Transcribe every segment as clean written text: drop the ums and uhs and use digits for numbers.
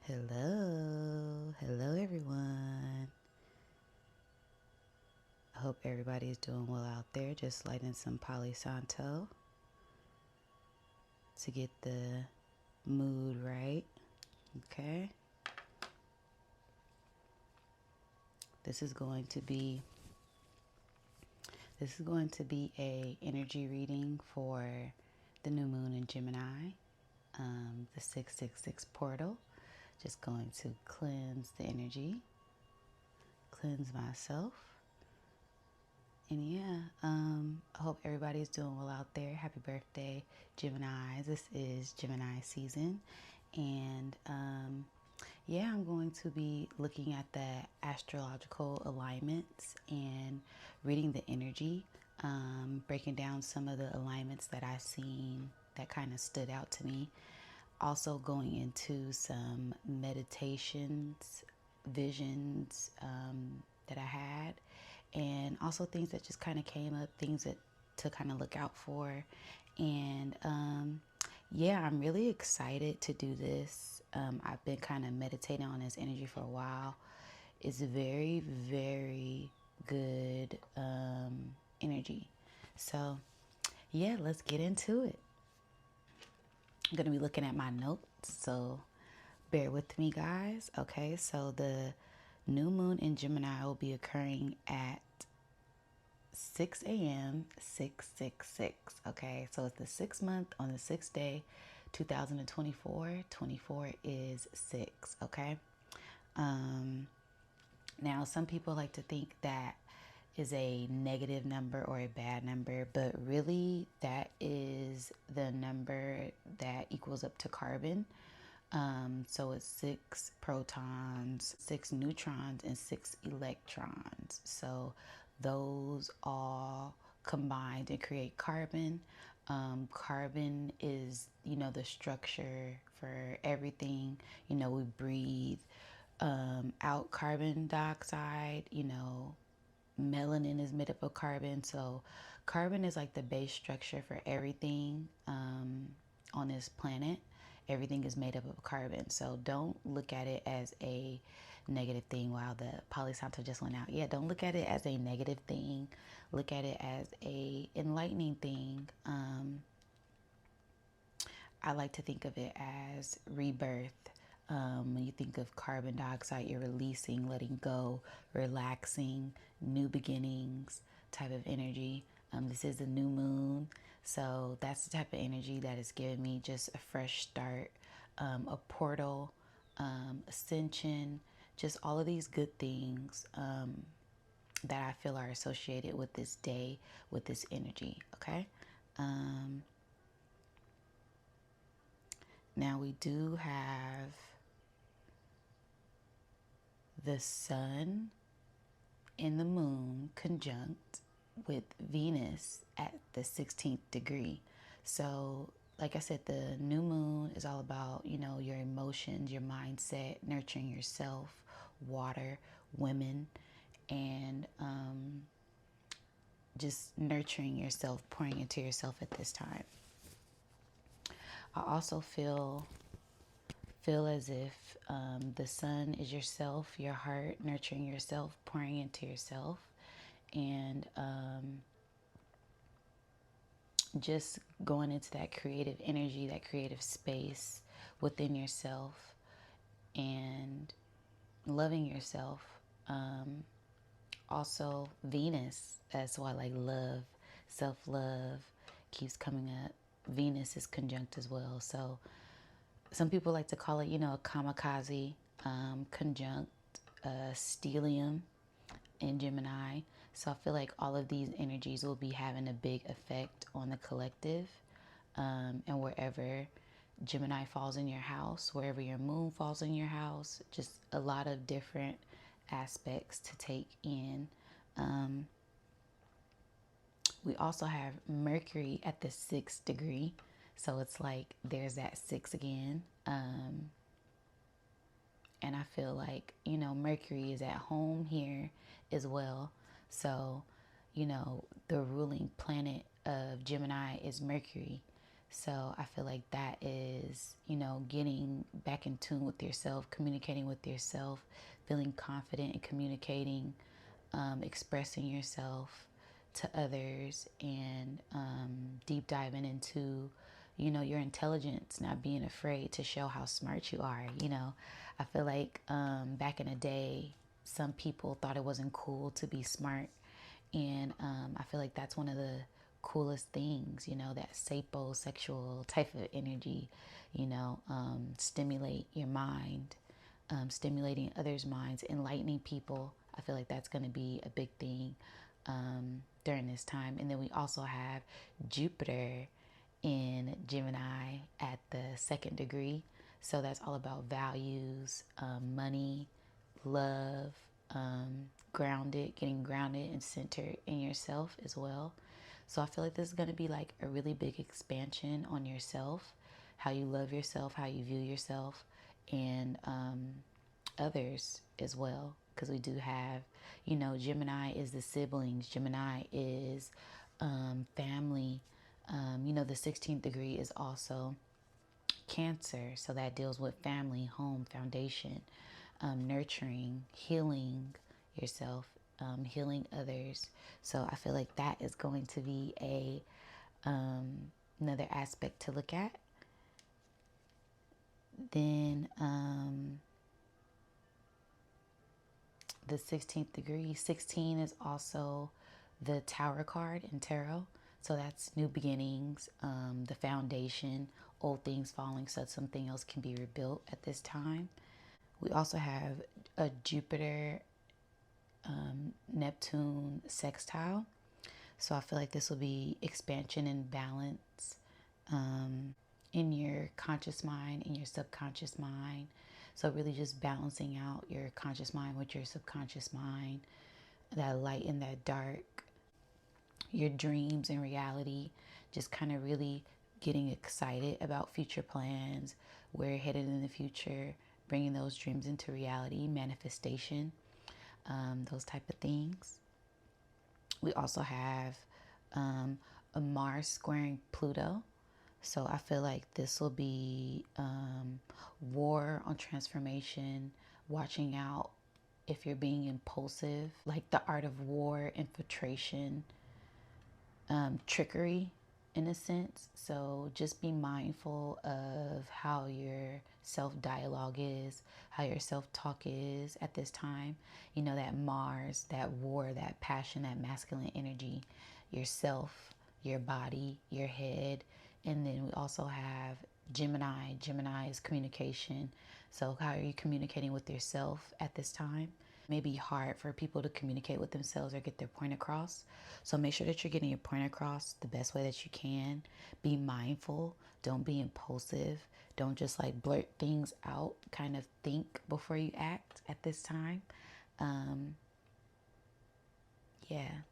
Hello everyone. I hope everybody's doing well out there. Just lighting some Palo Santo to get the mood right. Okay. This is going to be a energy reading for the new moon in Gemini, the 666 portal. Just going to cleanse the energy, cleanse myself. And yeah, I hope everybody's doing well out there. Happy birthday, Gemini. This is Gemini season. And yeah, I'm going to be looking at the astrological alignments and reading the energy, breaking down some of the alignments that I've seen that kind of stood out to me. Also going into some meditations, visions that I had, and also things that just kind of came up, things that to kind of look out for. And yeah, I'm really excited to do this. I've been kind of meditating on this energy for a while. It's very, very good energy. So yeah, let's get into it. I'm going to be looking at my notes, so bear with me, guys. Okay, so the new moon in Gemini will be occurring at 6 a.m. 666. Okay, so it's the 6th month on the 6th day, 2024. 24 is 6. Okay. Now, some people like to think that is a negative number or a bad number, but really that is the number that equals up to carbon. So it's 6 protons, 6 neutrons, and 6 electrons. So those all combine to create carbon. Carbon is, the structure for everything. We breathe out carbon dioxide. Melanin is made up of carbon. So carbon is like the base structure for everything on this planet. Everything is made up of carbon. So don't look at it as a negative thing. Wow, the Palo Santo just went out. Yeah, don't look at it as a negative thing. Look at it as a enlightening thing. I like to think of it as rebirth. When you think of carbon dioxide, you're releasing, letting go, relaxing, new beginnings type of energy. This is a new moon. So that's the type of energy that is giving me just a fresh start, a portal, ascension, just all of these good things that I feel are associated with this day, with this energy. Okay. Now we do have the sun and the moon conjunct with Venus at the 16th degree. So, like I said, the new moon is all about, your emotions, your mindset, nurturing yourself, water, women, and just nurturing yourself, pouring into yourself at this time. I also feel as if the sun is yourself, your heart, nurturing yourself, pouring into yourself, and just going into that creative energy, that creative space within yourself, and loving yourself. Also, Venus, that's why love, self-love keeps coming up. Venus is conjunct as well. So some people like to call it, a kamikaze conjunct stellium in Gemini. So I feel like all of these energies will be having a big effect on the collective. And wherever Gemini falls in your house, wherever your moon falls in your house, just a lot of different aspects to take in. We also have Mercury at the 6th degree. So it's like there's that 6 again. And I feel like, Mercury is at home here as well. So, the ruling planet of Gemini is Mercury. So I feel like that is, you know, getting back in tune with yourself, communicating with yourself, feeling confident in communicating, expressing yourself to others, and deep diving into, you know, your intelligence, not being afraid to show how smart you are. You know, I feel like back in the day, some people thought it wasn't cool to be smart. And I feel like that's one of the coolest things, you know, that sapiosexual type of energy, you know, stimulate your mind, stimulating others' minds, enlightening people. I feel like that's going to be a big thing during this time. And then we also have Jupiter in Gemini at the 2nd degree. So that's all about values, money, love, getting grounded and centered in yourself as well. So I feel like this is going to be like a really big expansion on yourself, how you love yourself, how you view yourself, and others as well. Because we do have, you know, Gemini is the siblings, Gemini is family. You know, the 16th degree is also Cancer, so that deals with family, home, foundation, nurturing, healing yourself, healing others. So I feel like that is going to be a another aspect to look at. Then the 16th degree, 16 is also the Tower card in tarot. So that's new beginnings, the foundation, old things falling so that something else can be rebuilt at this time. We also have a Jupiter Neptune sextile. So I feel like this will be expansion and balance in your conscious mind, in your subconscious mind. So really just balancing out your conscious mind with your subconscious mind, that light and that dark, your dreams and reality, just kind of really getting excited about future plans, where you're headed in the future, bringing those dreams into reality, manifestation, those type of things. We also have a Mars squaring Pluto. So I feel like this will be war on transformation, watching out if you're being impulsive, like the art of war, infiltration, trickery in a sense. So just be mindful of how your self-dialogue is, how your self-talk is at this time. You know, that Mars, that war, that passion, that masculine energy, yourself, your body, your head. And then we also have Gemini. Gemini is communication. So how are you communicating with yourself at this time? It may be hard for people to communicate with themselves or get their point across. So make sure that you're getting your point across the best way that you can. Be mindful. Don't be impulsive. Don't just like blurt things out. Kind of think before you act at this time.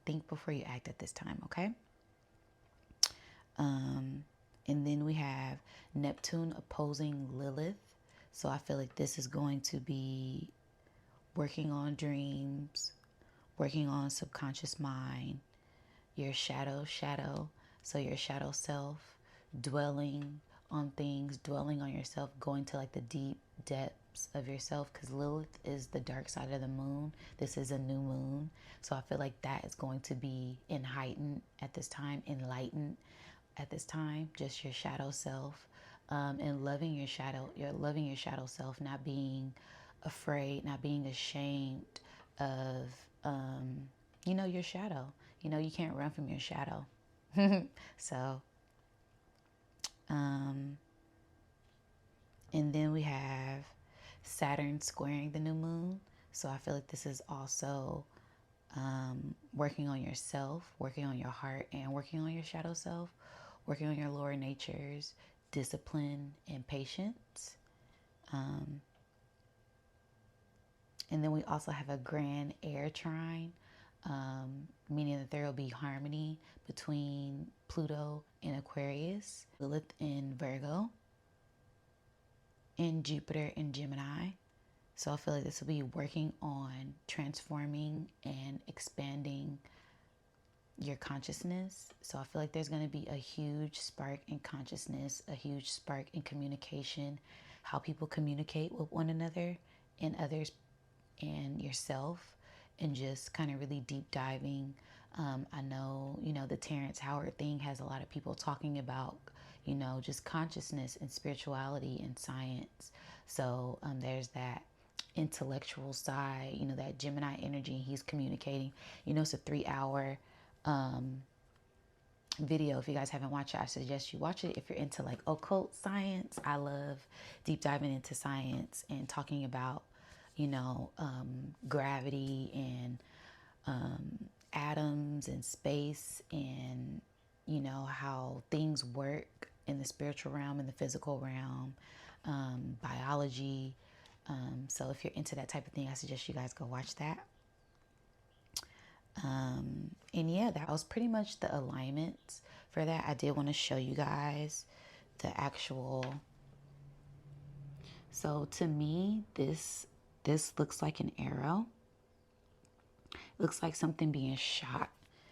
Think before you act at this time, okay? And then we have Neptune opposing Lilith. So I feel like this is going to be working on dreams, working on subconscious mind, your shadow. So your shadow self, dwelling on things, dwelling on yourself, going to like the deep depths of yourself, because Lilith is the dark side of the moon. This is a new moon. So I feel like that is going to be heightened at this time, enlightened at this time, just your shadow self, and loving your shadow. You're loving your shadow self, not being afraid, not being ashamed of, your shadow. You know, you can't run from your shadow. So, and then we have Saturn squaring the new moon. So I feel like this is also working on yourself, working on your heart, and working on your shadow self, working on your lower natures, discipline, and patience. And then we also have a grand air trine, meaning that there will be harmony between Pluto and Aquarius, Lilith in Virgo, and Jupiter in Gemini. So I feel like this will be working on transforming and expanding your consciousness. So I feel like there's going to be a huge spark in consciousness, a huge spark in communication, how people communicate with one another and others and yourself, and just kind of really deep diving. I know, the Terrence Howard thing has a lot of people talking about, just consciousness and spirituality and science. So there's that intellectual side, that Gemini energy. He's communicating. It's a 3-hour video. If you guys haven't watched it, I suggest you watch it if you're into like occult science. I love deep diving into science and talking about, gravity and atoms and space and, how things work in the spiritual realm and the physical realm, biology. So if you're into that type of thing, I suggest you guys go watch that. And yeah, that was pretty much the alignments for that. I did want to show you guys the actual. So to me, this looks like an arrow. It looks like something being shot.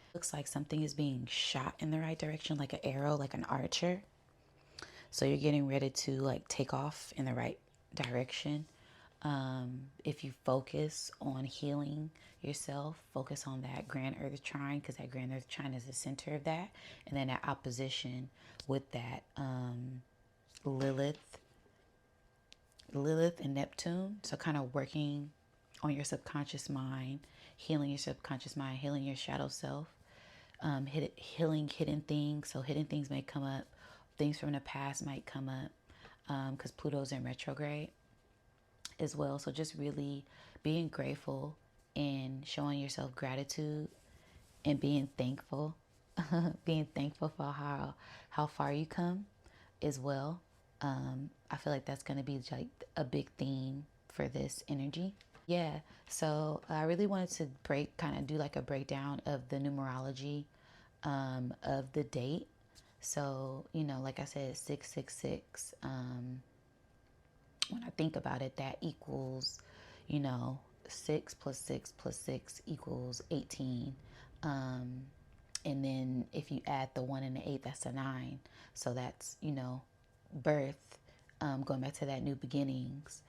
It looks like something is being shot in the right direction, like an arrow, like an archer. So you're getting ready to like take off in the right direction. If you focus on healing yourself, focus on that grand earth trine, because that grand earth trine is the center of that. And then that opposition with that Lilith and Neptune. So kind of working on your subconscious mind, healing your subconscious mind, healing your shadow self, healing hidden things. So hidden things may come up. Things from the past might come up because Pluto's in retrograde as well. So just really being grateful and showing yourself gratitude and being thankful, being thankful for how far you come as well. I feel like that's going to be like a big theme for this energy. Yeah, so I really wanted to kind of do like a breakdown of the numerology of the date. So, like I said, 666. When I think about it, that equals, 6 plus 6 plus 6 equals 18. And then if you add the 1 and the 8, that's a 9. So that's, birth, going back to that new beginnings.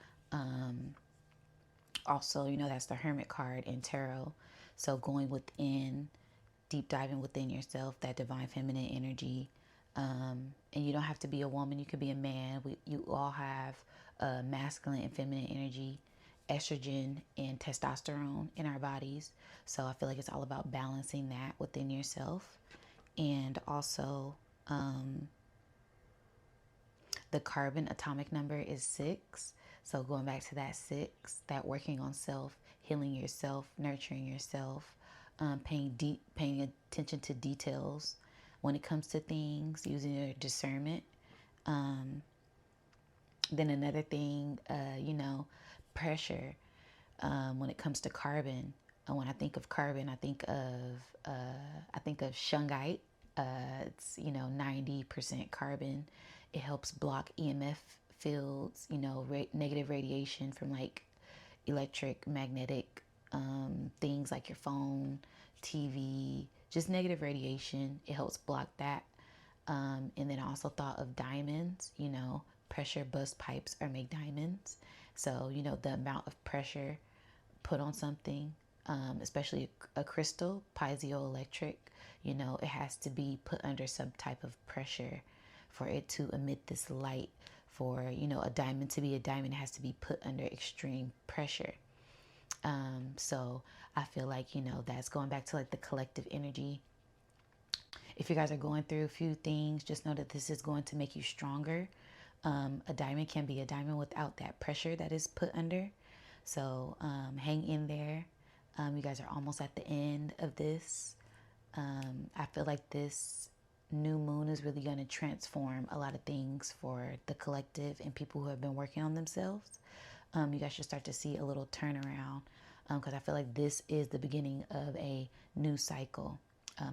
Also, that's the Hermit card in tarot. So going within, deep diving within yourself, that divine feminine energy. And you don't have to be a woman. You could be a man. You all have masculine and feminine energy, estrogen and testosterone in our bodies. So I feel like it's all about balancing that within yourself. And also, the carbon atomic number is 6. So going back to that 6, that working on self, healing yourself, nurturing yourself, paying attention to details when it comes to things, using your discernment. Then another thing, pressure. When it comes to carbon, when I think of carbon, I think of shungite. It's 90% carbon. It helps block EMF fields, negative radiation from like electric, magnetic things like your phone, TV, just negative radiation. It helps block that. And then I also thought of diamonds, pressure bust pipes or make diamonds. So, the amount of pressure put on something, especially a crystal, piezoelectric, it has to be put under some type of pressure for it to emit this light. For, a diamond to be a diamond, it has to be put under extreme pressure. So I feel like, that's going back to like the collective energy. If you guys are going through a few things, just know that this is going to make you stronger. A diamond can be a diamond without that pressure that is put under. So hang in there. You guys are almost at the end of this. I feel like this new moon is really going to transform a lot of things for the collective and people who have been working on themselves. You guys should start to see a little turnaround because I feel like this is the beginning of a new cycle,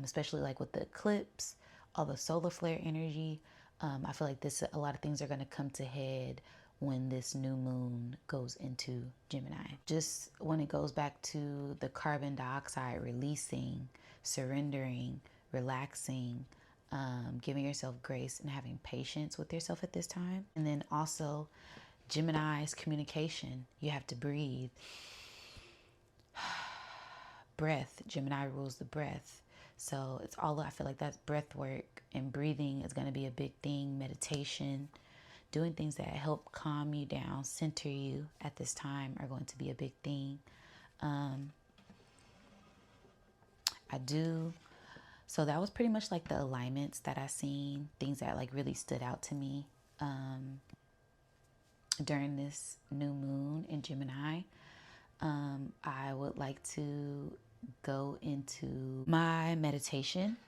especially like with the eclipse, all the solar flare energy. I feel like a lot of things are going to come to head when this new moon goes into Gemini. Just when it goes back to the carbon dioxide releasing. surrendering, relaxing, giving yourself grace and having patience with yourself at this time. And then also Gemini's communication. You have to breathe. Breath. Gemini rules the breath. So it's all, I feel like that's breath work, and breathing is going to be a big thing. Meditation, doing things that help calm you down, center you at this time are going to be a big thing. So that was pretty much like the alignments that I seen, things that like really stood out to me during this new moon in Gemini. I would like to go into my meditation.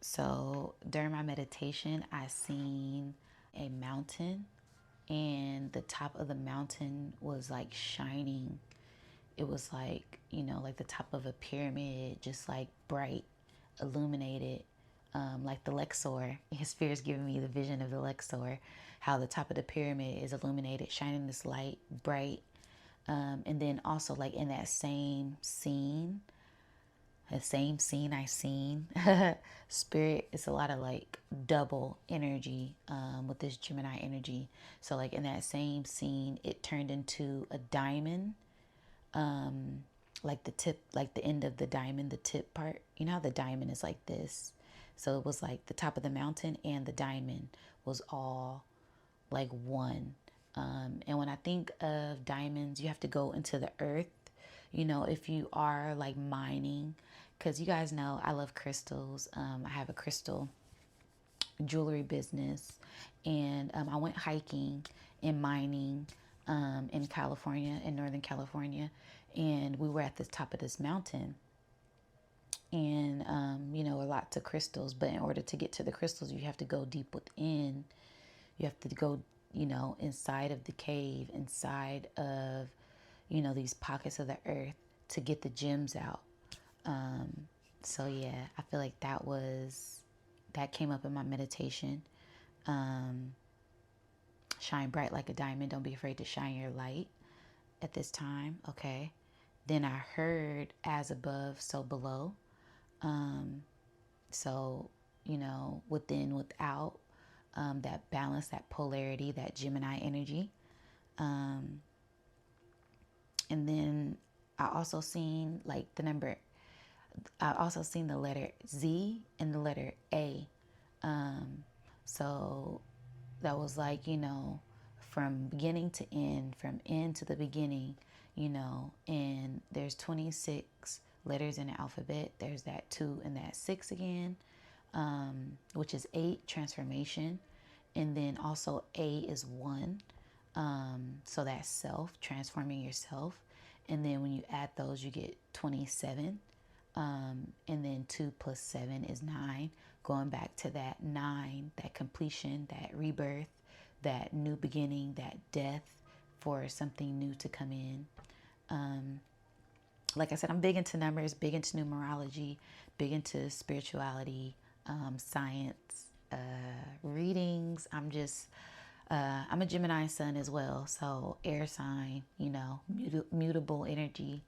So during my meditation, I seen a mountain, and the top of the mountain was like shining. It was like, you know, like the top of a pyramid, just like bright, illuminated, like the Luxor. His spirit's giving me the vision of the Luxor, how the top of the pyramid is illuminated, shining this light, bright. And then also like in that same scene, I seen, spirit, it's a lot of like double energy with this Gemini energy. So like in that same scene, it turned into a diamond. Like the tip, like the end of the diamond, the tip part, you know how the diamond is like this. So it was like the top of the mountain and the diamond was all like one. And when I think of diamonds, you have to go into the earth, you know, if you are like mining, because you guys know I love crystals. I have a crystal jewelry business, and I went hiking and mining in California, in Northern California, and we were at the top of this mountain, and you know, lots of crystals, but in order to get to the crystals, you have to go deep within. You have to go, you know, inside of the cave, inside of, you know, these pockets of the earth to get the gems out. So yeah, I feel like that came up in my meditation. Shine bright like a diamond. Don't be afraid to shine your light at this time. Okay. Then I heard as above, so below. So, you know, within, without, that balance, that polarity, that Gemini energy. And then I also seen like I also seen the letter Z and the letter A. So that was like, you know, from beginning to end, from end to the beginning, you know, and there's 26 letters in the alphabet. There's that 2 and that 6 again, which is 8, transformation. And then also A is 1. So that's self, transforming yourself. And then when you add those, you get 27. And then 2 plus 7 is 9. Going back to that 9, that completion, that rebirth, that new beginning, that death for something new to come in. Like I said, I'm big into numbers, big into numerology, big into spirituality, science, readings. I'm a Gemini sun as well. So air sign, you know, mutable energy.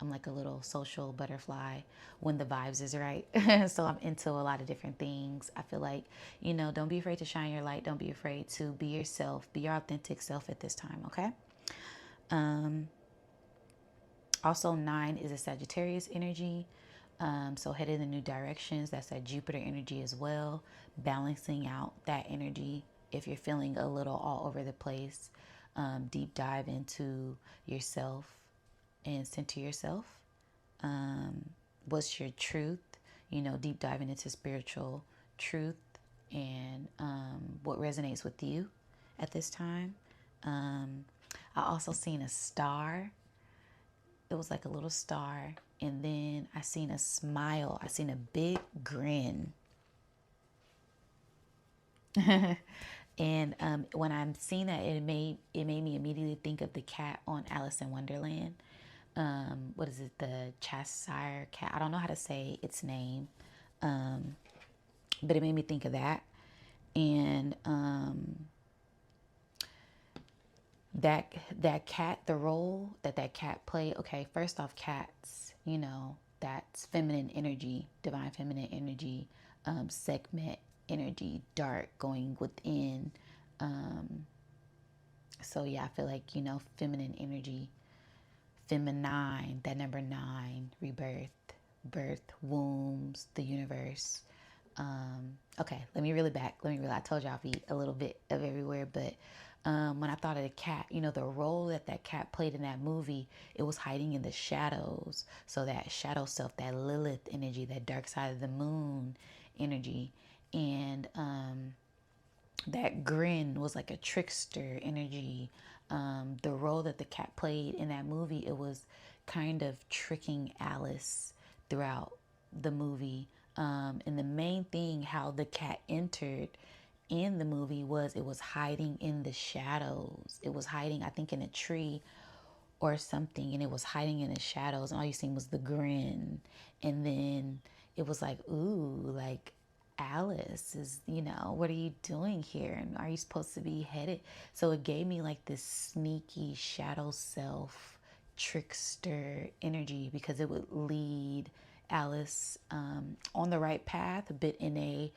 I'm like a little social butterfly when the vibes is right. So I'm into a lot of different things. I feel like, you know, don't be afraid to shine your light. Don't be afraid to be yourself, be your authentic self at this time. Okay. Also 9 is a Sagittarius energy. So headed in new directions. That's that Jupiter energy as well. Balancing out that energy. If you're feeling a little all over the place, deep dive into yourself and center yourself. What's your truth? You know, deep diving into spiritual truth and what resonates with you at this time. I also seen a star. It was like a little star. And then I seen a smile. I seen a big grin. And when I'm seeing that, it made me immediately think of the cat on Alice in Wonderland. What is it? The Cheshire cat. I don't know how to say its name, but it made me think of that. And that cat, the role that cat played. Okay, first off, cats you know, that's feminine energy, divine feminine energy, segment energy, dark going within. So yeah, I feel like, you know, feminine energy, feminine, that number 9, rebirth, birth, wombs, the universe. Okay, let me reel it back. I told you I'll be a little bit of everywhere, but when I thought of the cat, you know, the role that that cat played in that movie, it was hiding in the shadows. So that shadow self, that Lilith energy, that dark side of the moon energy, and that grin was like a trickster energy. The role that the cat played in that movie, it was kind of tricking Alice throughout the movie. And the main thing, how the cat entered in the movie, was it was hiding in the shadows. It was hiding, I think, in a tree or something, and it was hiding in the shadows, and all you seen was the grin. And then it was like, ooh, like, Alice is, you know, what are you doing here, and are you supposed to be headed? So it gave me like this sneaky shadow self trickster energy, because it would lead Alice on the right path, but in a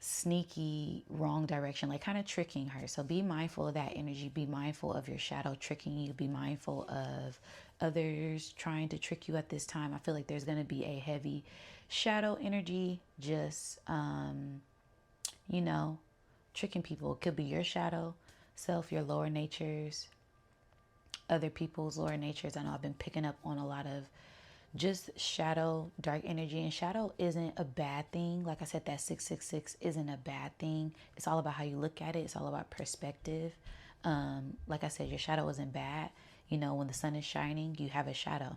sneaky wrong direction, like kind of tricking her. So be mindful of that energy. Be mindful of your shadow tricking you. Be mindful of others trying to trick you at this time. I feel like there's going to be a heavy shadow energy, just you know, tricking people. It could be your shadow self, your lower natures, other people's lower natures. I know I've been picking up on a lot of just shadow, dark energy. And shadow isn't a bad thing. Like I said, that 666 isn't a bad thing. It's all about how you look at it. It's all about perspective. Like I said, your shadow isn't bad. You know, when the sun is shining, you have a shadow.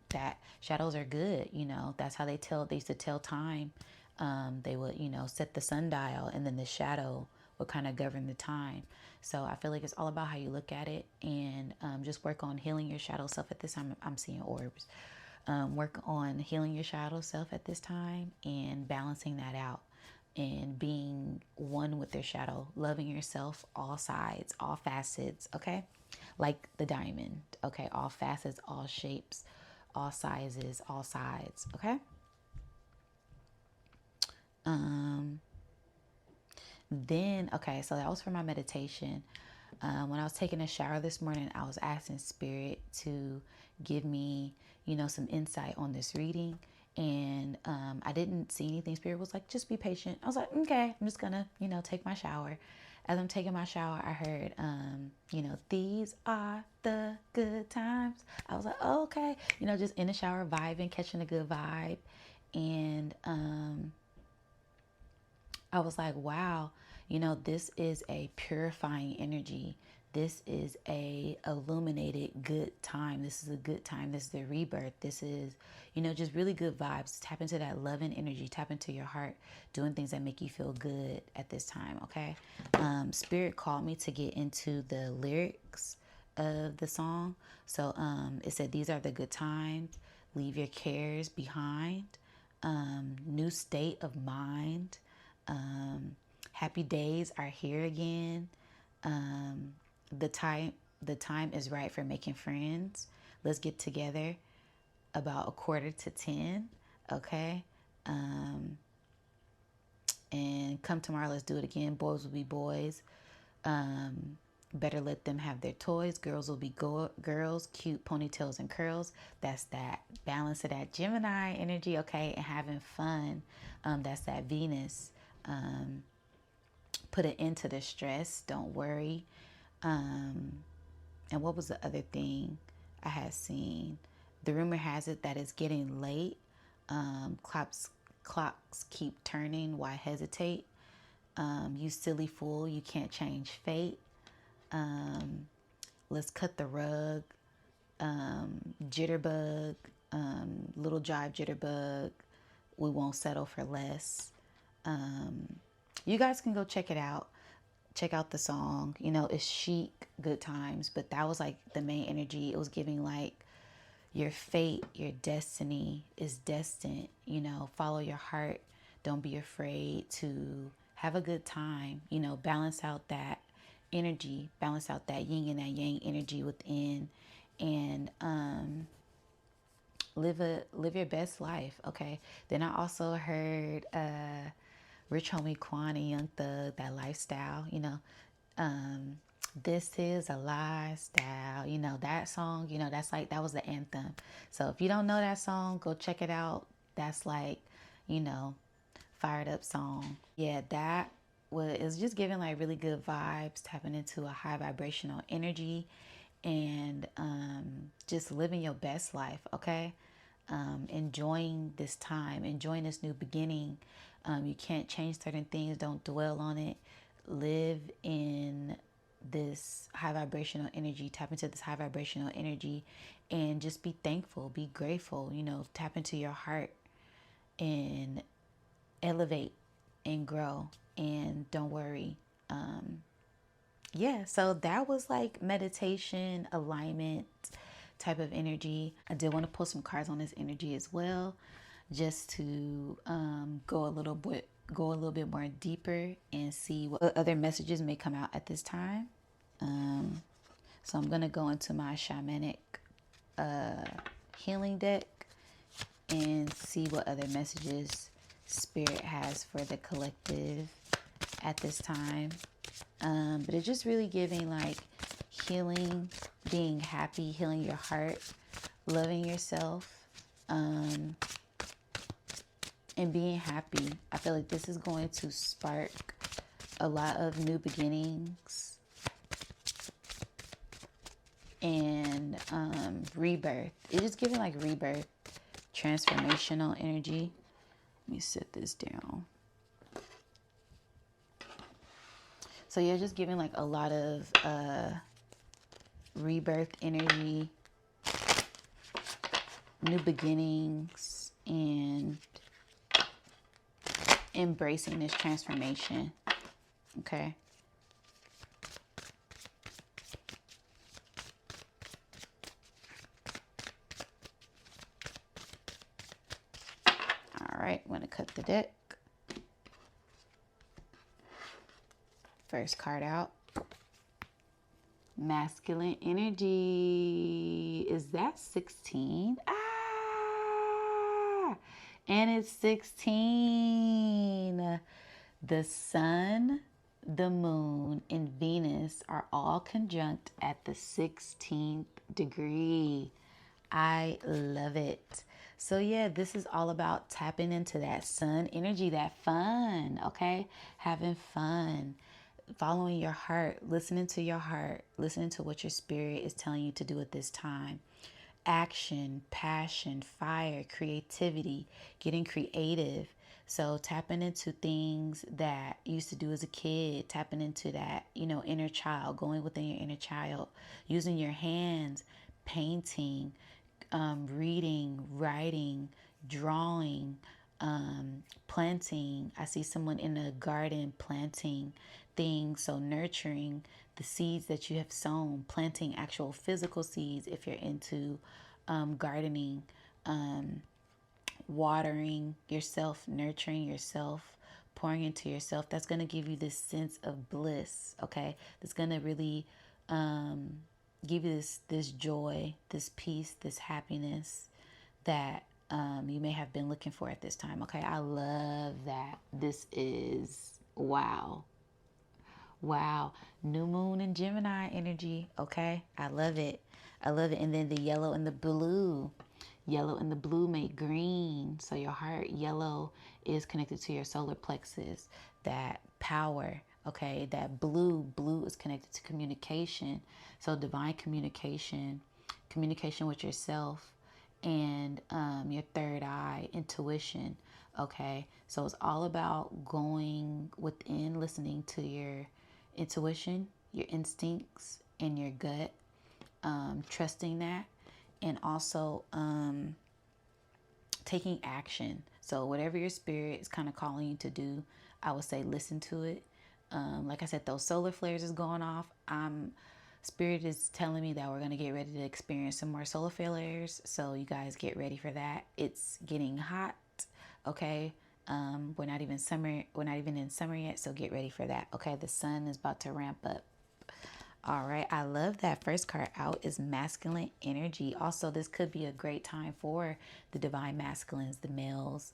That shadows are good. You know, that's how they used to tell time. They would, you know, set the sundial, and then the shadow would kind of govern the time. So I feel like it's all about how you look at it, and just work on healing your shadow self at this time. I'm seeing orbs. Work on healing your shadow self at this time, and balancing that out, and being one with their shadow, loving yourself, all sides, all facets, okay? Like the diamond, okay? All facets, all shapes, all sizes, all sides, okay? Then, okay, so that was for my meditation. When I was taking a shower this morning, I was asking Spirit to give me, you know, some insight on this reading. And I didn't see anything. Spirit was like, just be patient. I was like, okay, I'm just gonna, you know, take my shower. As I'm taking my shower, I heard, you know, these are the good times. I was like, oh, okay, you know, just in the shower, vibing, catching a good vibe. And I was like, wow, you know, this is a purifying energy. This is a illuminated good time. This is a good time. This is the rebirth. This is, you know, just really good vibes. Tap into that loving energy. Tap into your heart, doing things that make you feel good at this time, okay? Spirit called me to get into the lyrics of the song. So it said, these are the good times. Leave your cares behind. New state of mind. Happy days are here again. The time is right for making friends. Let's get together about 9:45. Okay. And come tomorrow, let's do it again. Boys will be boys. Better let them have their toys. Girls will be girls. Cute ponytails and curls. That's that balance of that Gemini energy, okay? And having fun. That's that Venus. Put an end to the stress. Don't worry. And what was the other thing I had seen? The rumor has it that it's getting late. Clocks keep turning. Why hesitate? You silly fool. You can't change fate. Let's cut the rug. Jitterbug. Little jive jitterbug. We won't settle for less. You guys can go check it out. Check out the song. You know, it's chic, good times. But that was like the main energy. It was giving like your fate, your destiny is destined. You know, follow your heart. Don't be afraid to have a good time. You know, balance out that energy. Balance out that yin and that yang energy within. And live your best life. Okay. Then I also heard Rich Homie Quan and Young Thug, that lifestyle, this is a lifestyle, that song, that's like, that was the anthem. So if you don't know that song, go check it out. That's like, you know, fired up song. Yeah, that was, it's just giving like really good vibes, tapping into a high vibrational energy, and just living your best life. Okay. Enjoying this time, enjoying this new beginning. You can't change certain things. Don't dwell on it. Live in this high vibrational energy. Tap into this high vibrational energy and just be thankful, be grateful, tap into your heart and elevate and grow, and don't worry. Yeah, so that was like meditation, alignment type of energy. I did want to pull some cards on this energy as well, just to go a little bit more deeper and see what other messages may come out at this time. So I'm gonna go into my shamanic healing deck and see what other messages Spirit has for the collective at this time. But it's just really giving like healing, being happy, healing your heart, loving yourself, and being happy. I feel like this is going to spark a lot of new beginnings and rebirth. It's just giving like rebirth, transformational energy. Let me set this down. So you're just giving like a lot of rebirth energy, new beginnings, and embracing this transformation. Okay. All right, I'm going to cut the deck. First card out. Masculine energy. Is that 16? Ah! And it's 16. The sun, the moon, and Venus are all conjunct at the 16th degree. I love it. So yeah, this is all about tapping into that sun energy, that fun, okay? Having fun, following your heart, listening to your heart, listening to what your spirit is telling you to do at this time. Action, passion, fire, creativity, getting creative. So tapping into things that you used to do as a kid, tapping into that, inner child, going within your inner child, using your hands, painting, reading, writing, drawing, planting. I see someone in a garden planting things, so nurturing the seeds that you have sown, planting actual physical seeds if you're into gardening, watering yourself, nurturing yourself, pouring into yourself. That's going to give you this sense of bliss, okay? That's going to really give you this joy, this peace, this happiness that you may have been looking for at this time. Okay, I love that. This is wow. New moon and Gemini energy. Okay, I love it. And then the yellow and the blue. Yellow and the blue make green. So your heart yellow is connected to your solar plexus, that power. Okay, that blue is connected to communication. So divine communication with yourself, and your third eye, intuition. Okay, so it's all about going within, listening to your intuition, your instincts, and your gut, trusting that, and also taking action. So whatever your spirit is kind of calling you to do, I would say listen to it. Like I said, those solar flares is going off. Spirit is telling me that we're going to get ready to experience some more solar flares. So you guys get ready for that. It's getting hot. Okay. We're not even summer. We're not even in summer yet. So get ready for that. Okay. The sun is about to ramp up. All right, I love that. First card out is masculine energy. Also, this could be a great time for the divine masculines, the males,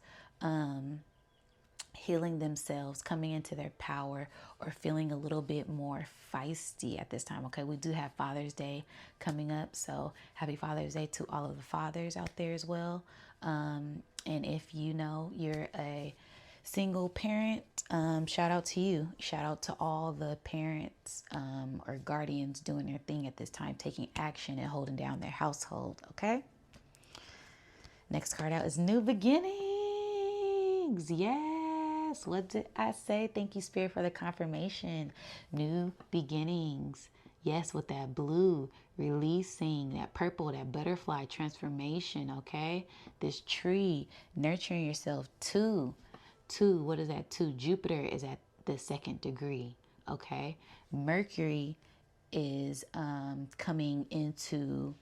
healing themselves, coming into their power, or feeling a little bit more feisty at this time. Okay, we do have Father's Day coming up, so happy Father's Day to all of the fathers out there as well. And if you know you're a single parent, shout out to you. Shout out to all the parents or guardians doing their thing at this time, taking action and holding down their household. Okay. Next card out is new beginnings. Yes. What did I say? Thank you, Spirit, for the confirmation. New beginnings. Yes, with that blue, releasing that purple, that butterfly transformation. Okay. This tree, nurturing yourself too. Two, what is that? Two, Jupiter is at the 2nd degree. Okay. Mercury is coming into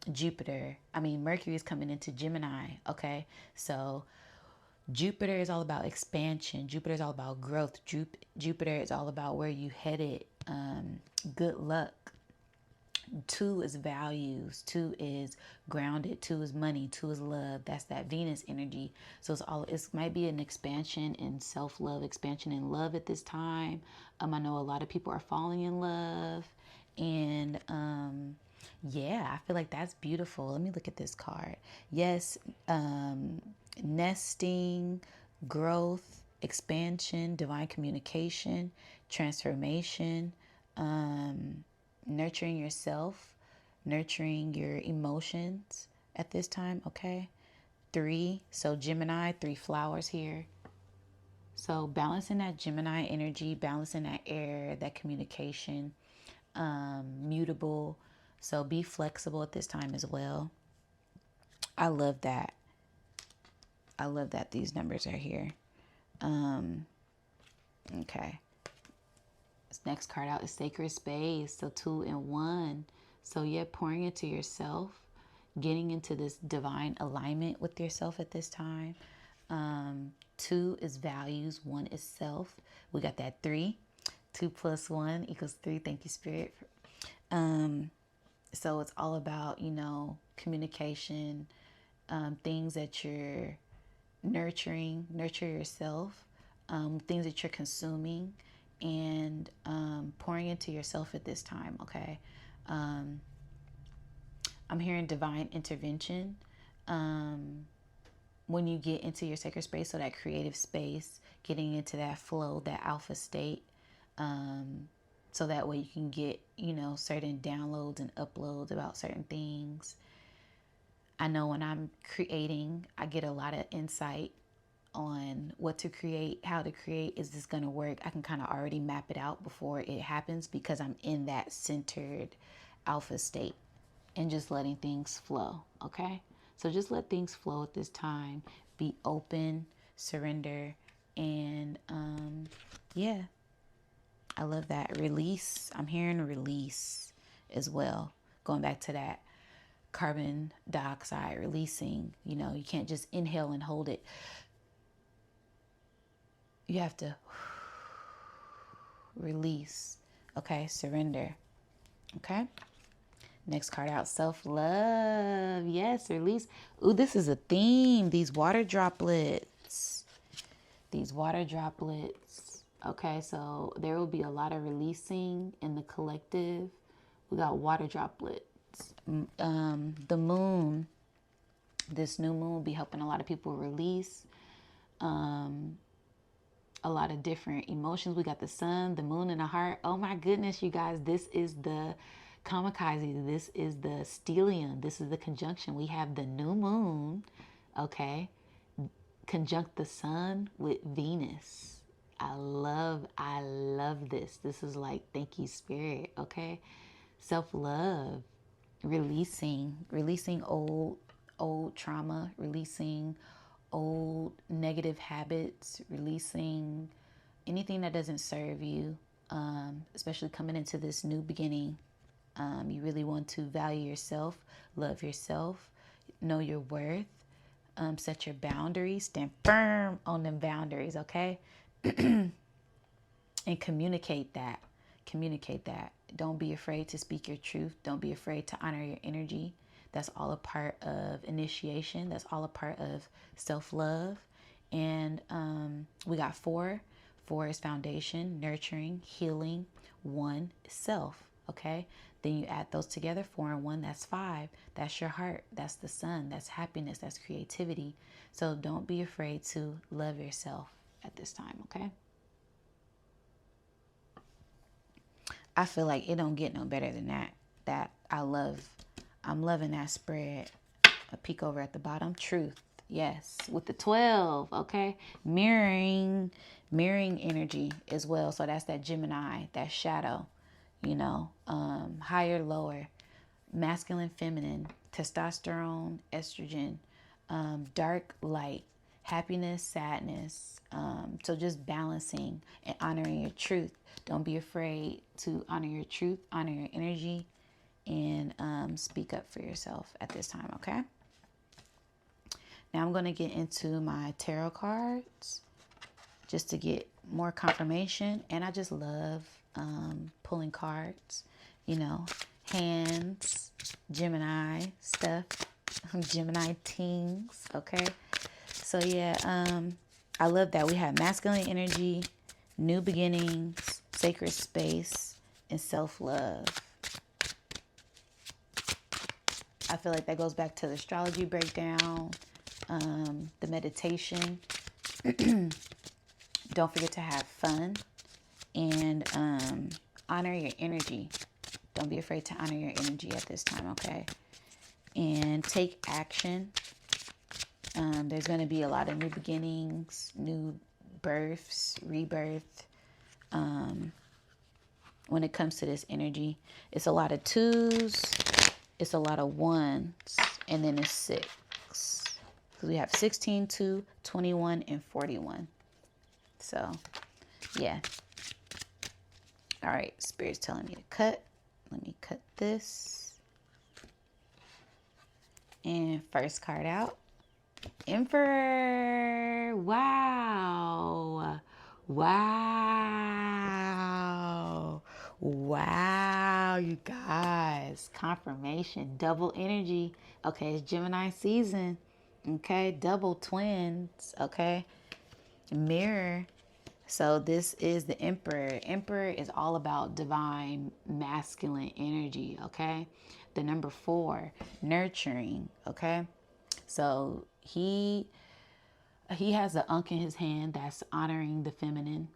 Mercury is coming into Gemini. Okay. So Jupiter is all about expansion. Jupiter is all about growth. Jupiter is all about where you headed. Good luck. Two is values. Two is grounded. Two is money. Two is love. That's that Venus energy. So it might be an expansion in self-love, expansion in love at this time. I know a lot of people are falling in love, and yeah, I feel like that's beautiful. Let me look at this card. Yes, nesting, growth, expansion, divine communication, transformation, nurturing yourself, nurturing your emotions at this time. Okay. 3, so Gemini, 3 flowers here. So balancing that Gemini energy, balancing that air, that communication, mutable. So be flexible at this time as well. I love that. I love that these numbers are here. Okay. This next card out is sacred space. So 2 and 1. So yeah, pouring into yourself, getting into this divine alignment with yourself at this time. 2 is values. 1 is self. We got that 3. 2 plus 1 equals 3. Thank you, Spirit. So it's all about, communication, things that you're nurturing, nurture yourself, things that you're consuming, and pouring into yourself at this time. Okay. I'm hearing divine intervention. When you get into your sacred space, so that creative space, getting into that flow, that alpha state, so that way you can get, certain downloads and uploads about certain things. I know when I'm creating, I get a lot of insight on what to create, how to create. Is this going to work? I can kind of already map it out before it happens because I'm in that centered alpha state and just letting things flow. Okay. So just let things flow at this time. Be open, surrender, and yeah, I love that. Release. I'm hearing release as well. Going back to that carbon dioxide releasing. You can't just inhale and hold it. You have to release. Okay, surrender. Okay. Next card out, self-love. Yes, release. Ooh, this is a theme. These water droplets. These water droplets. Okay, so there will be a lot of releasing in the collective. We got water droplets. The moon, this new moon will be helping a lot of people release a lot of different emotions. We got the sun, the moon, and the heart. Oh my goodness, you guys, this is the kamikaze. This is the stellium. This is the conjunction. We have the new moon, okay, conjunct the sun with Venus. I love this. This is like, thank you, Spirit. Okay. Self-love, releasing old trauma, releasing old negative habits, releasing anything that doesn't serve you, especially coming into this new beginning. You really want to value yourself, love yourself, know your worth, set your boundaries, stand firm on them boundaries, okay? And communicate that. communicate that. Don't be afraid to speak your truth. Don't be afraid to honor your energy. That's all a part of initiation. That's all a part of self-love. And we got 4. 4 is foundation, nurturing, healing. 1 is self. Okay. Then you add those together, 4 and 1, that's 5. That's your heart. That's the sun. That's happiness. That's creativity. So don't be afraid to love yourself at this time. Okay. I feel like it don't get no better than that. I'm loving that spread. A peek over at the bottom. Truth. Yes. With the 12. Okay. Mirroring energy as well. So that's that Gemini, that shadow, higher, lower, masculine, feminine, testosterone, estrogen, dark, light, happiness, sadness. So just balancing and honoring your truth. Don't be afraid to honor your truth, honor your energy, and speak up for yourself at this time, okay? Now I'm going to get into my tarot cards just to get more confirmation. And I just love pulling cards, hands, Gemini stuff, Gemini things, okay? So yeah, I love that we have masculine energy, new beginnings, sacred space, and self-love. I feel like that goes back to the astrology breakdown, the meditation. Don't forget to have fun and honor your energy. Don't be afraid to honor your energy at this time, okay? And take action. There's going to be a lot of new beginnings, new births, rebirth. When it comes to this energy, it's a lot of 2s, it's a lot of 1s, and then it's 6. Because we have 16, 2, 21, and 41. So, yeah. All right, Spirit's telling me to cut. Let me cut this. And first card out. Emperor. Wow. Wow. Wow, you guys. Confirmation. Double energy. Okay, it's Gemini season. Okay, double twins. Okay. Mirror. So this is the Emperor. Emperor is all about divine masculine energy. Okay. The number 4, nurturing. Okay. So he has an Ankh in his hand that's honoring the feminine,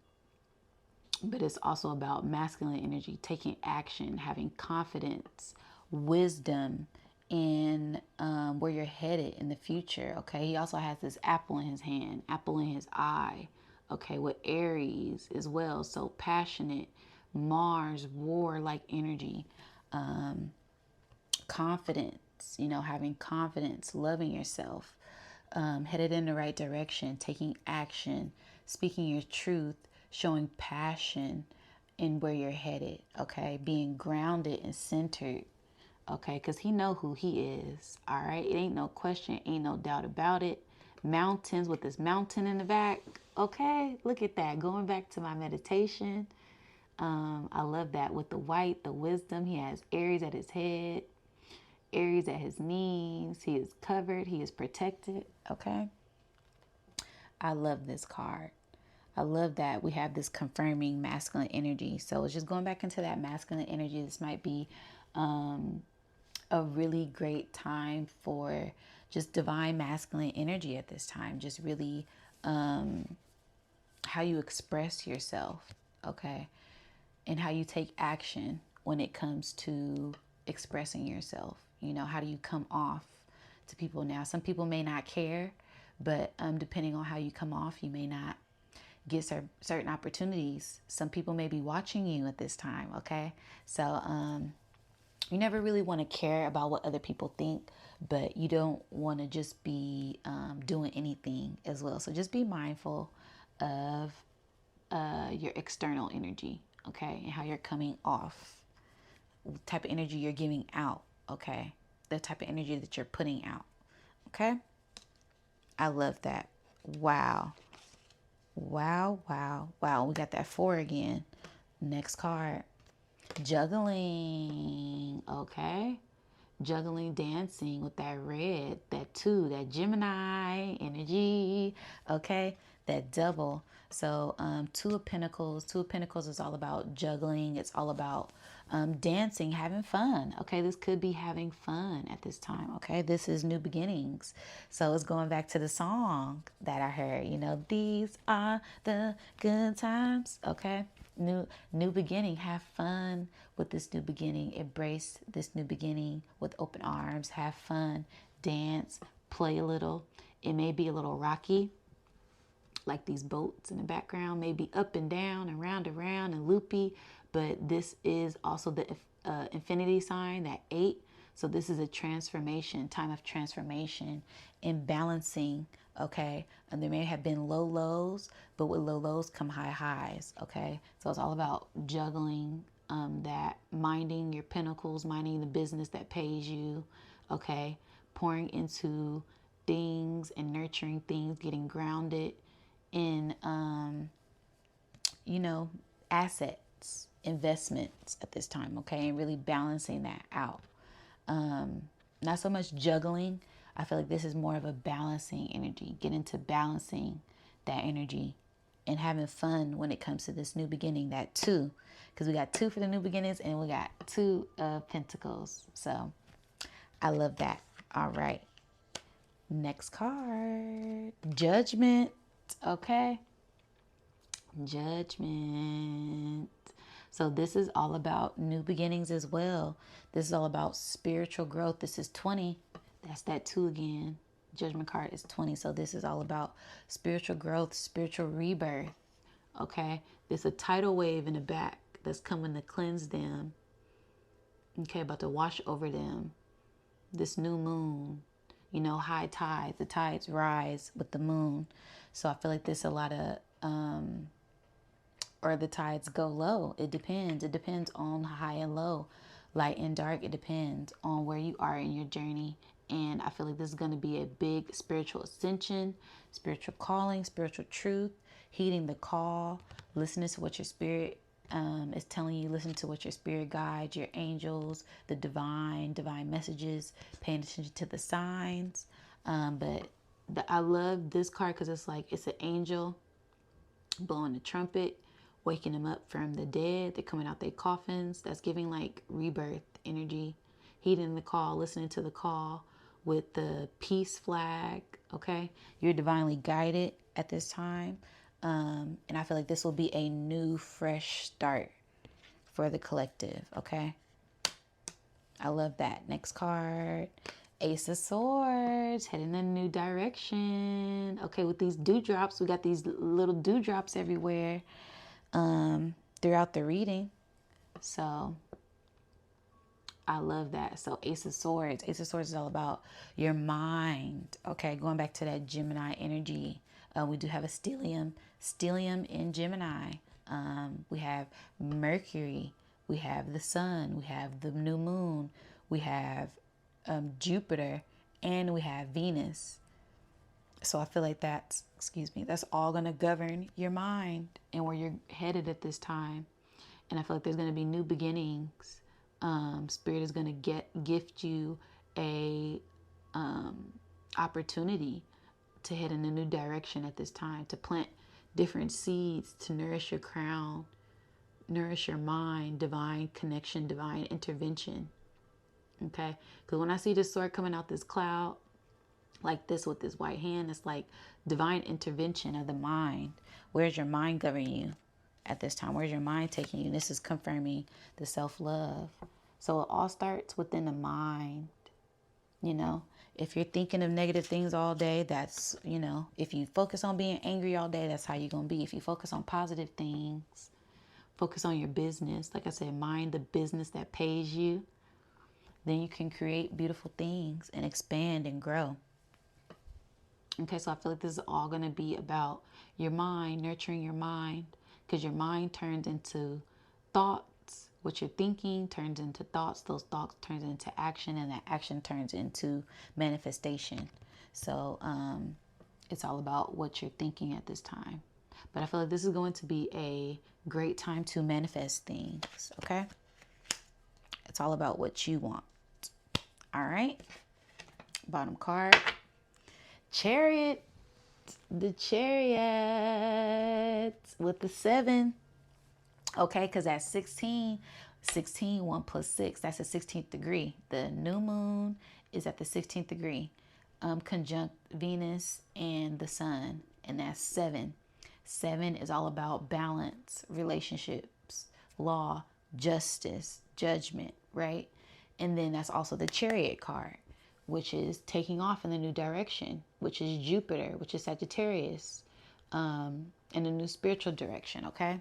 but it's also about masculine energy, taking action, having confidence, wisdom, and where you're headed in the future. Okay. He also has this apple in his hand, apple in his eye. Okay. With Aries as well. So passionate, Mars, war-like energy, confidence, having confidence, loving yourself, headed in the right direction, taking action, speaking your truth, showing passion in where you're headed. Okay. Being grounded and centered. Okay, because he know who he is. All right. It ain't no question. Ain't no doubt about it. Mountains with this mountain in the back. Okay. Look at that. Going back to my meditation. I love that with the white, the wisdom. He has Aries at his head, Aries at his knees. He is covered. He is protected. Okay. I love this card. I love that we have this confirming masculine energy. So it's just going back into that masculine energy. This might be a really great time for just divine masculine energy at this time. Just really how you express yourself, okay? And how you take action when it comes to expressing yourself. How do you come off to people now? Some people may not care, but depending on how you come off, you may not get certain opportunities. Some people may be watching you at this time, okay? So you never really want to care about what other people think, but you don't want to just be doing anything as well. So just be mindful of your external energy, okay? And how you're coming off, the type of energy you're giving out, okay? The type of energy that you're putting out, okay? I love that. Wow. Wow, wow, wow. We got that 4 again. Next card. Juggling, okay? Juggling, dancing with that red, that two, that Gemini energy, okay? That double. So Two of Pentacles. Two of Pentacles is all about juggling. It's all about dancing, having fun. Okay, this could be having fun at this time. Okay, this is new beginnings. So it's going back to the song that I heard. You know, these are the good times. Okay, new beginning. Have fun with this new beginning. Embrace this new beginning with open arms. Have fun. Dance. Play a little. It may be a little rocky, like these boats in the background, maybe up and down and round and round and loopy, but this is also the infinity sign, that 8. So this is a transformation, time of transformation and balancing, okay? And there may have been low lows, but with low lows come high highs, okay? So it's all about juggling that, minding your pentacles, minding the business that pays you, okay? Pouring into things and nurturing things, getting grounded in, assets, investments at this time, okay? And really balancing that out. Not so much juggling. I feel like this is more of a balancing energy. Get into balancing that energy and having fun when it comes to this new beginning, that 2. Because we got 2 for the new beginnings and we got 2 of Pentacles. So I love that. All right. Next card. Judgment. Okay. Judgment. So this is all about new beginnings as well. This is all about spiritual growth. This is 20. That's that 2 again. Judgment card is 20. So this is all about spiritual growth, spiritual rebirth. Okay. There's a tidal wave in the back that's coming to cleanse them. Okay. About to wash over them. This new moon. You know, high tides. The tides rise with the moon. So I feel like there's a lot of, or the tides go low. It depends. It depends on high and low, light and dark. It depends on where you are in your journey. And I feel like this is going to be a big spiritual ascension, spiritual calling, spiritual truth, heeding the call, listening to what your spirit is telling you. Listen to what your spirit guides, your angels, the divine messages, paying attention to the signs. I love this card because it's like, it's an angel blowing the trumpet, waking them up from the dead. They're coming out their coffins. That's giving like rebirth energy, heeding the call, listening to the call with the peace flag. Okay. You're divinely guided at this time. And I feel like this will be a new, fresh start for the collective. Okay. I love that. Next card. Ace of Swords, heading in a new direction. Okay, with these dewdrops, we got these little dewdrops everywhere throughout the reading. So I love that. So Ace of Swords. Ace of Swords is all about your mind. Okay, going back to that Gemini energy. We do have a stellium in Gemini. We have Mercury. We have the sun. We have the new moon. We have Jupiter, and we have Venus. So I feel like that's all going to govern your mind and where you're headed at this time. And I feel like there's going to be new beginnings. Spirit is going to gift you a opportunity to head in a new direction at this time, to plant different seeds, to nourish your crown, nourish your mind, divine connection, divine intervention. Okay, because when I see this sword coming out this cloud like this with this white hand, it's like divine intervention of the mind. Where's your mind governing you at this time? Where's your mind taking you? This is confirming the self-love. So it all starts within the mind. You know, if you're thinking of negative things all day, that's, if you focus on being angry all day, that's how you're going to be. If you focus on positive things, focus on your business. Like I said, mind the business that pays you. Then you can create beautiful things and expand and grow. Okay, so I feel like this is all going to be about your mind, nurturing your mind, because your mind turns into thoughts. What you're thinking turns into thoughts. Those thoughts turns into action, and that action turns into manifestation. So it's all about what you're thinking at this time. But I feel like this is going to be a great time to manifest things, okay? It's all about what you want. All right. Bottom card. Chariot. The Chariot with the 7. Okay, because that's 16. 16, 1 plus 6. That's the 16th degree. The new moon is at the 16th degree, conjunct Venus and the sun. And that's 7. 7 is all about balance, relationships, law, justice, judgment, right? And then that's also the Chariot card, which is taking off in the new direction, which is Jupiter, which is Sagittarius, in a new spiritual direction, okay?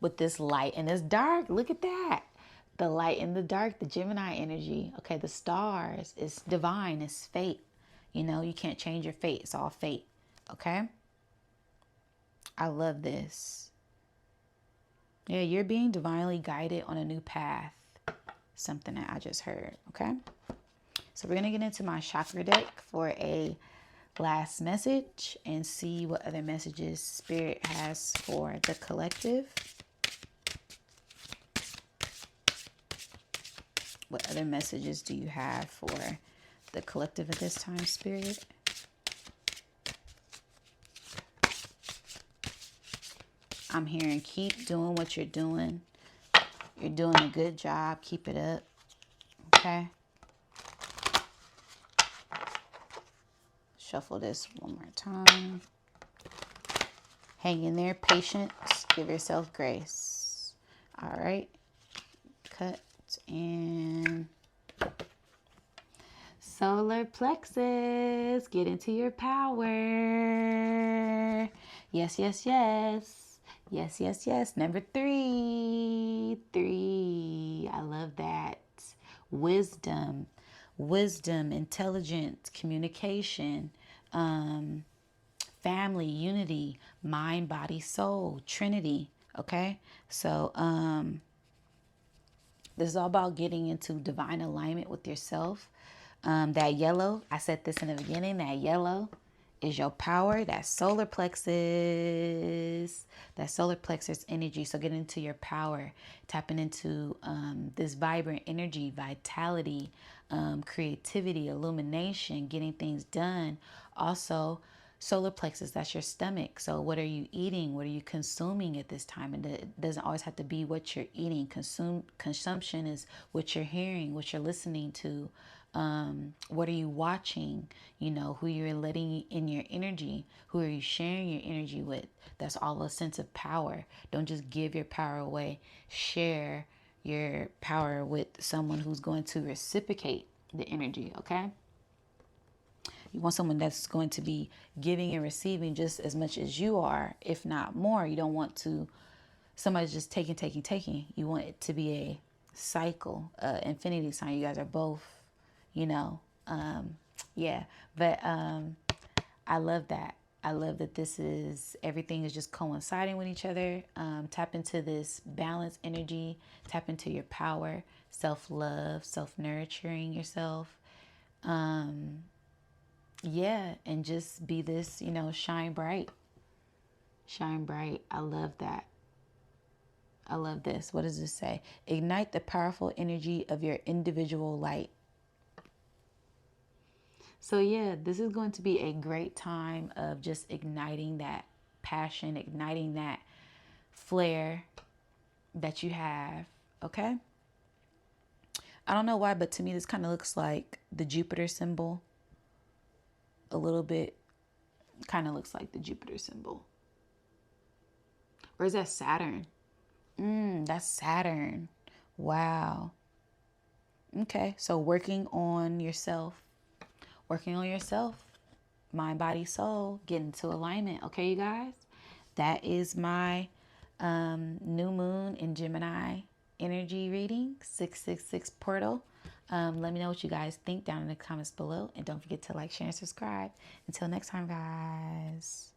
With this light and this dark, look at that. The light and the dark, the Gemini energy, okay? The stars, it's divine, it's fate. You know, you can't change your fate. It's all fate, okay? I love this. Yeah, you're being divinely guided on a new path. Something that I just heard, okay? So we're going to get into my chakra deck for a last message and see what other messages Spirit has for the collective. What other messages do you have for the collective at this time, Spirit? I'm hearing keep doing what you're doing. You're doing a good job. Keep it up. Okay. Shuffle this one more time. Hang in there. Patience. Give yourself grace. All right. Cut and solar plexus. Get into your power. Yes, yes, yes. Yes, yes, yes. Number 3. 3. I love that. Wisdom. Wisdom, intelligence, communication, family, unity, mind, body, soul, Trinity. Okay? So, this is all about getting into divine alignment with yourself. That yellow, I said this in the beginning, that yellow is your power, that solar plexus energy. So get into your power, tapping into this vibrant energy, vitality, creativity, illumination, getting things done. Also, solar plexus, that's your stomach. So what are you eating? What are you consuming at this time? And it doesn't always have to be what you're eating. Consumption is what you're hearing, what you're listening to. What are you watching? You know, who you're letting in your energy, who are you sharing your energy with? That's all a sense of power. Don't just give your power away. Share your power with someone who's going to reciprocate the energy, okay? You want someone that's going to be giving and receiving just as much as you are, if not more. You don't want to, somebody's just taking. You want it to be a cycle, infinity sign. You guys are both, you know, yeah. But I love that. I love that this is, everything is just coinciding with each other. Tap into this balance energy. Tap into your power, self-love, self-nurturing yourself. Yeah, and just be this, you know, shine bright. Shine bright. I love that. I love this. What does this say? Ignite the powerful energy of your individual light. So yeah, this is going to be a great time of just igniting that passion, igniting that flare that you have, okay? I don't know why, but to me this kind of looks like the Jupiter symbol. A little bit, kind of looks like the Jupiter symbol. Or is that Saturn? That's Saturn. Wow. Okay, so working on yourself. Mind, body, soul, get into alignment. Okay, you guys? That is my new moon in Gemini energy reading, 666 portal. Let me know what you guys think down in the comments below. And don't forget to like, share, and subscribe. Until next time, guys.